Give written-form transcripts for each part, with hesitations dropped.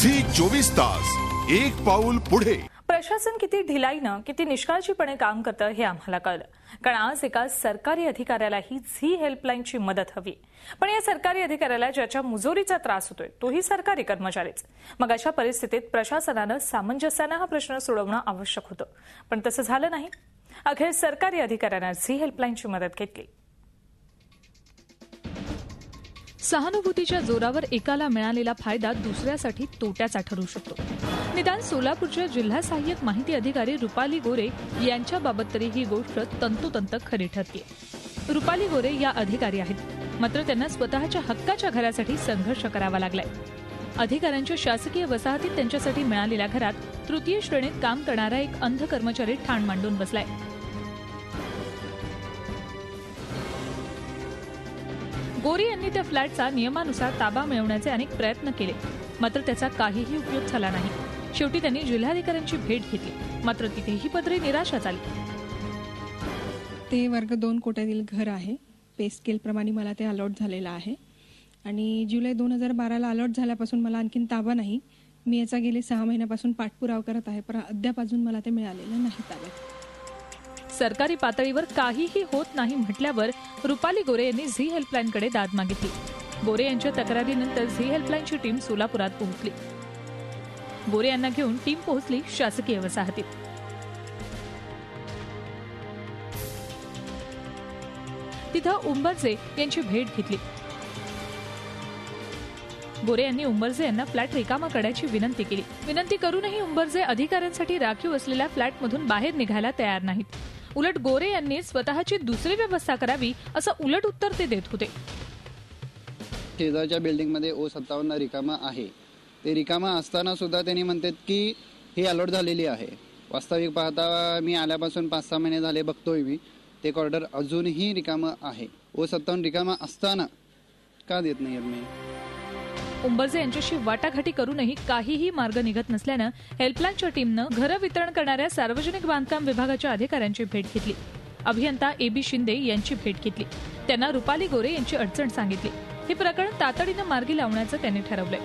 Zee 24 तास एक पाऊल पुढे। प्रशासन किती ढिलाईनं किती निष्काळजीपणे काम करतं हे आम्हाला कळलं, कारण आज एका सरकारी अधिकाऱ्यालाही झी हेल्पलाईनची मदत हवी। पण या सरकारी अधिकाऱ्याला ज्याच्या मुजोरीचा त्रास होतोय तोही सरकारी कर्मचारीच। मग अशा परिस्थितीत प्रशासनानं सामंजस्यानं हा प्रश्न सोडवणं आवश्यक होतं, पण तसं झालं नाही। अखेर सरकारी अधिकाऱ्यानं झी हेल्पलाईनची मदत घेतली। सहानुभूतीच्या जोरावर एकाला मिळालेला फायदा दुसऱ्यासाठी तोट्याचा ठरू शकतो। निदान सोलापूरच्या जिल्हा सहाय्यक माहिती अधिकारी रुपाली गोरे यांच्याबाबत तरी ही गोष्ट तंतोतंत खरी ठरते। रुपाली गोरे या अधिकारी आहेत, मात्र त्यांना स्वतःच्या हक्काच्या घरासाठी संघर्ष करावा लागलाय। अधिकाऱ्यांच्या शासकीय वसाहतीत त्यांच्यासाठी मिळालेल्या घरात तृतीय श्रेणीत काम करणारा एक अंध कर्मचारी ठाण मांडून बसलाय। गोरे यांनी त्या फ्लॅटचा नियमानुसार ताबा मिळवण्याचे अनेक प्रयत्न केले, मात्र त्याचा काहीही उपयोग झाला नाही। शेवटी त्यांनी जिल्हाधिकाऱ्यांची भेट घेतली, मात्र तिथेही पदरी निराशाच आली। ते वर्ग 2 कोट्यातील घर आहे। पे स्केल प्रमाणे मला ते अलॉट झालेलं आहे आणि जुलै 2012ला अलॉट झाल्यापासून मला आणखीन ताबा नाही। मी याचा गेले 6 महिन्यापासून पाठपुरावा करत आहे, पण अद्याप अजून मला ते मिळालेलं नाही ताब्यात। सरकारी पातळीवर काहीही होत नाही म्हटल्यावर रुपाली गोरे यांनी झी हेल्पलाईनकडे दाद मागितली। गोरे यांच्या तक्रारीनंतर झी हेल्पलाईनची टीम सोलापुरात पोहोचली। गोरे यांना घेऊन टीम पोहोचली शासकीय वसाहतीत। तिथं उंबरजे यांची भेट घेतली। गोरे यांनी उंबरजे यांना फ्लॅट रिकामा करण्याची विनंती केली। विनंती करूनही उंबरजे अधिकाऱ्यांसाठी राखीव असलेल्या फ्लॅटमधून बाहेर निघायला तयार नाहीत। उलट गोरे यांनी स्वतःची दुसरी व्यवस्था करावी असं उलट उत्तर ते देत होते। शेजारच्या बिल्डिंगमध्ये O57 रिकामा आहे। ते रिकामा असताना सुद्धा त्यांनी म्हणतात की ही अलॉट झालेली आहे। वास्तविक पाहता मी आल्यापासून 5-6 महिने झाले बघतोय मी ते कॉरिडॉर अजूनही रिकामा आहे। O57 रिकामा असताना का देत नाहीत मी? उंबरजे यांच्याशी वाटाघाटी करूनही काहीही मार्ग निघत नसल्यानं हेल्पलाईनच्या टीमनं घरं वितरण करणाऱ्या सार्वजनिक बांधकाम विभागाच्या अधिकाऱ्यांची भेट घेतली। अभियंता AB शिंदे यांची भेट घेतली। त्यांना रुपाली गोरे यांची अडचण सांगितली। हे प्रकरण तातडीनं मार्गी लावण्याचं त्यांनी ठरवलंय।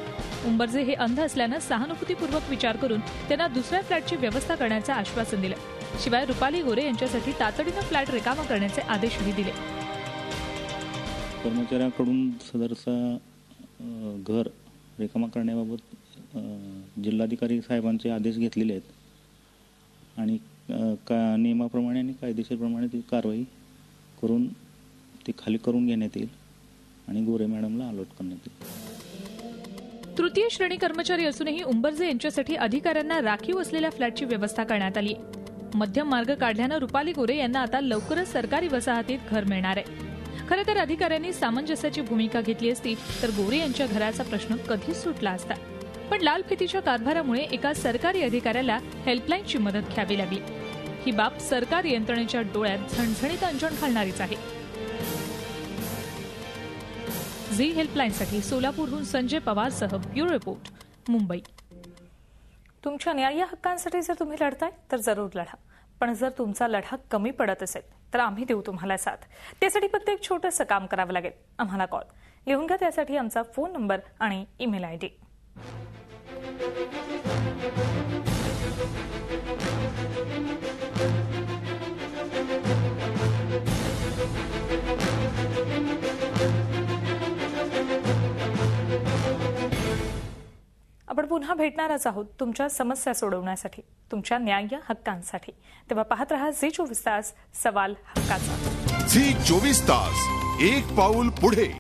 उंबरजे हे अंध असल्यानं सहानुभूतीपूर्वक विचार करून त्यांना दुसऱ्या फ्लॅटची व्यवस्था करण्याचं आश्वासन दिलं। शिवाय रुपाली गोरे यांच्यासाठी तातडीनं फ्लॅट रिकामा करण्याचे आदेशही दिले। कर्मचाऱ्यांकडून सदरचा घर रिकामा करण्याबाबत जिल्हाधिकारी साहेबांचे आदेश घेतलेले आहेत आणि नियमाप्रमाणे आणि कायदेशीरप्रमाणे ती कारवाई करून ती खाली करून घेण्यात येईल आणि गोरे मॅडमला अलॉट करण्यात येईल। तृतीय श्रेणी कर्मचारी असूनही उंबरजे यांच्यासाठी अधिकाऱ्यांना राखीव असलेल्या फ्लॅटची व्यवस्था करण्यात आली। मध्यम मार्ग काढल्यानं रुपाली गोरे यांना आता लवकरच सरकारी वसाहतीत घर मिळणार आहे। खरं तर अधिकाऱ्यांनी सामंजस्याची भूमिका घेतली असती तर गोरे यांच्या घराचा प्रश्न कधीच सुटला असता। पण लालफितीच्या कारभारामुळे एका सरकारी अधिकाऱ्याला हेल्पलाईनची मदत घ्यावी लागली। ही बाब सरकारी यंत्रणेच्या डोळ्यात झणझणीत अंजन घालणारीच आहे। झी हेल्पलाईनसाठी सोलापूरहून संजय पवारसह ब्युरो रिपोर्ट, मुंबई। तुमच्या न्याय्य हक्कांसाठी जर तुम्ही लढताय तर जरूर लढा, पण जर तुमचा लढा कमी पडत असेल तर आम्ही देऊ तुम्हाला साथ। त्यासाठी फक्त एक छोटंसं काम करावं लागेल, आम्हाला कॉल लिहून घ्या। त्यासाठी आमचा फोन नंबर आणि ईमेल ID। आपण पुन्हा भेटणारच आहोत तुमच्या समस्या सोडवण्यासाठी, तुमच्या न्याय्य हक्कांसाठी। तेव्हा पाहत रहा झी 24 तास, सवाल हक्काचा। झी 24 तास एक पाऊल पुढे।